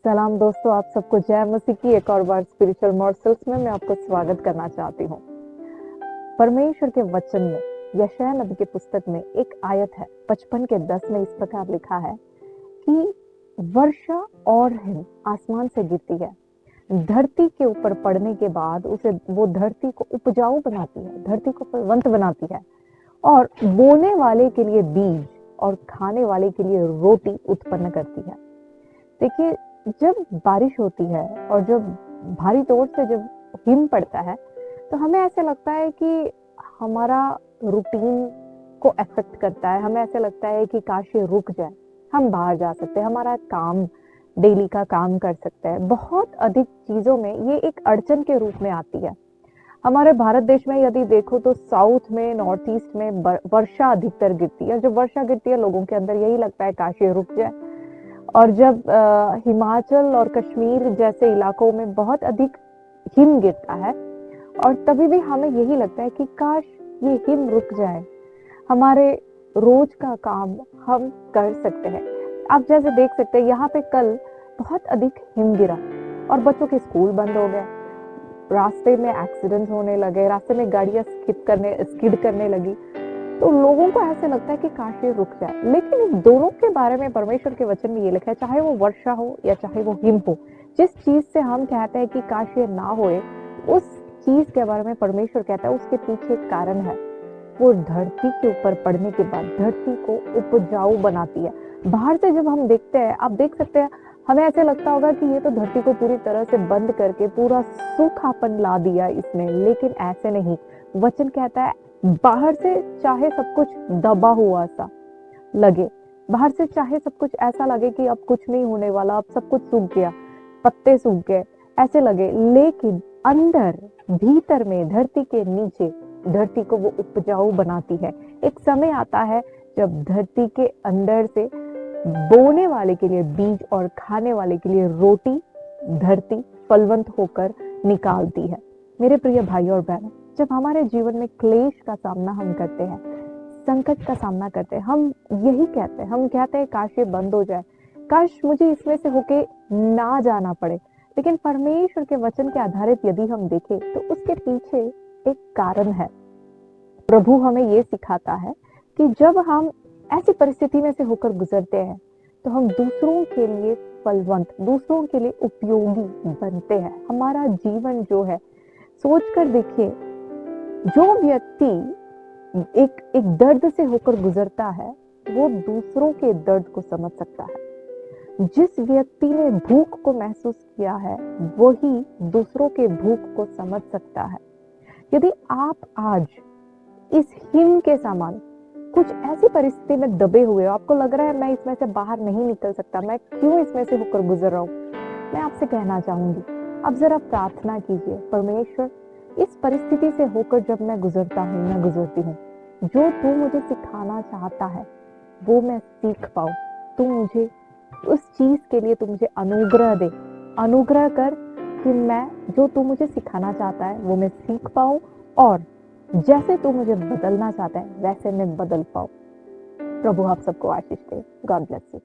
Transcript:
सलाम दोस्तों, आप सबको जय मसीह की एक और बार स्पिरिचुअल मॉर्सल्स में मैं आपको स्वागत करना चाहती हूँ। परमेश्वर के वचन में यशायाह नबी के पुस्तक में एक आयत है 55:10 में इस प्रकार लिखा है कि वर्षा और हिम आसमान से गिरती है, धरती के ऊपर पड़ने के बाद उसे वो धरती को उपजाऊ बनाती है, धरती को फलवंत बनाती है और बोने वाले के लिए बीज और खाने वाले के लिए रोटी उत्पन्न करती है। देखिए, जब बारिश होती है और जब भारी तौर से जब हिम पड़ता है तो हमें ऐसे लगता है कि हमारा रूटीन को अफेक्ट करता है। हमें ऐसे लगता है कि काश ये रुक जाए, हम बाहर जा सकते हैं, हमारा काम डेली का काम कर सकते हैं। बहुत अधिक चीजों में ये एक अड़चन के रूप में आती है। हमारे भारत देश में यदि देखो तो साउथ में, नॉर्थ ईस्ट में वर्षा अधिकतर गिरती है। जब वर्षा गिरती है लोगों के अंदर यही लगता है काश ये रुक जाए। और जब हिमाचल और कश्मीर जैसे इलाकों में बहुत अधिक हिम गिरता है और तभी भी हमें यही लगता है कि काश ये हिम रुक जाए, हमारे रोज का काम हम कर सकते हैं। आप जैसे देख सकते हैं यहाँ पे कल बहुत अधिक हिम गिरा और बच्चों के स्कूल बंद हो गए, रास्ते में एक्सीडेंट होने लगे, रास्ते में गाड़ियां स्किड करने लगी। तो लोगों को ऐसे लगता है कि काश ये रुक जाए, लेकिन इन दोनों के बारे में परमेश्वर के वचन में ये लिखा है, चाहे वो वर्षा हो या चाहे वो हिम हो, जिस चीज से हम कहते हैं कि काश ये ना होए, उस चीज के बारे में परमेश्वर कहता है उसके पीछे एक कारण है। वो धरती के ऊपर पड़ने के बाद धरती को उपजाऊ बनाती है। बाहर से जब हम देखते हैं, आप देख सकते हैं, हमें ऐसे लगता होगा कि ये तो धरती को पूरी तरह से बंद करके पूरा सूखापन ला दिया इसने, लेकिन ऐसे नहीं। वचन कहता है बाहर से चाहे सब कुछ दबा हुआ सा लगे, बाहर से चाहे सब कुछ ऐसा लगे कि अब कुछ नहीं होने वाला, अब सब कुछ सूख गया, पत्ते सूख गए ऐसे लगे, लेकिन अंदर भीतर में धरती के नीचे धरती को वो उपजाऊ बनाती है। एक समय आता है जब धरती के अंदर से बोने वाले के लिए बीज और खाने वाले के लिए रोटी धरती फलवंत होकर निकालती है। मेरे प्रिय भाई और बहनों, जब हमारे जीवन में क्लेश का सामना हम करते हैं, संकट का सामना करते हैं, हम यही कहते हैं, हम कहते हैं काश ये बंद हो जाए, काश मुझे इसमें से होके ना जाना पड़े। लेकिन परमेश्वर के वचन के आधारित यदि हम देखें तो उसके पीछे एक कारण है। प्रभु हमें ये सिखाता है कि जब हम ऐसी परिस्थिति में से होकर गुजरते हैं तो हम दूसरों के लिए फलवंत, दूसरों के लिए उपयोगी बनते हैं। हमारा जीवन जो है, सोच कर देखिए, जो व्यक्ति एक दर्द से होकर गुजरता है वो दूसरों के दर्द को समझ सकता है। जिस व्यक्ति ने भूख को महसूस किया है वही दूसरों के भूख को समझ सकता है। यदि आप आज इस हिम के समान कुछ ऐसी परिस्थिति में दबे हुए हो, आपको लग रहा है मैं इसमें से बाहर नहीं निकल सकता, मैं क्यों इसमें से होकर गुजर रहा हूँ, मैं आपसे कहना चाहूंगी, अब जरा प्रार्थना कीजिए, परमेश्वर इस परिस्थिति से होकर जब मैं गुजरता हूँ, मैं गुजरती हूँ, जो तू मुझे सिखाना चाहता है वो मैं सीख पाऊँ। तू मुझे उस चीज के लिए तू मुझे अनुग्रह दे, अनुग्रह कर कि मैं जो तू मुझे सिखाना चाहता है वो मैं सीख पाऊँ और जैसे तू मुझे बदलना चाहता है वैसे मैं बदल पाऊँ। प्रभु आप सबको आशीष दे। God bless you.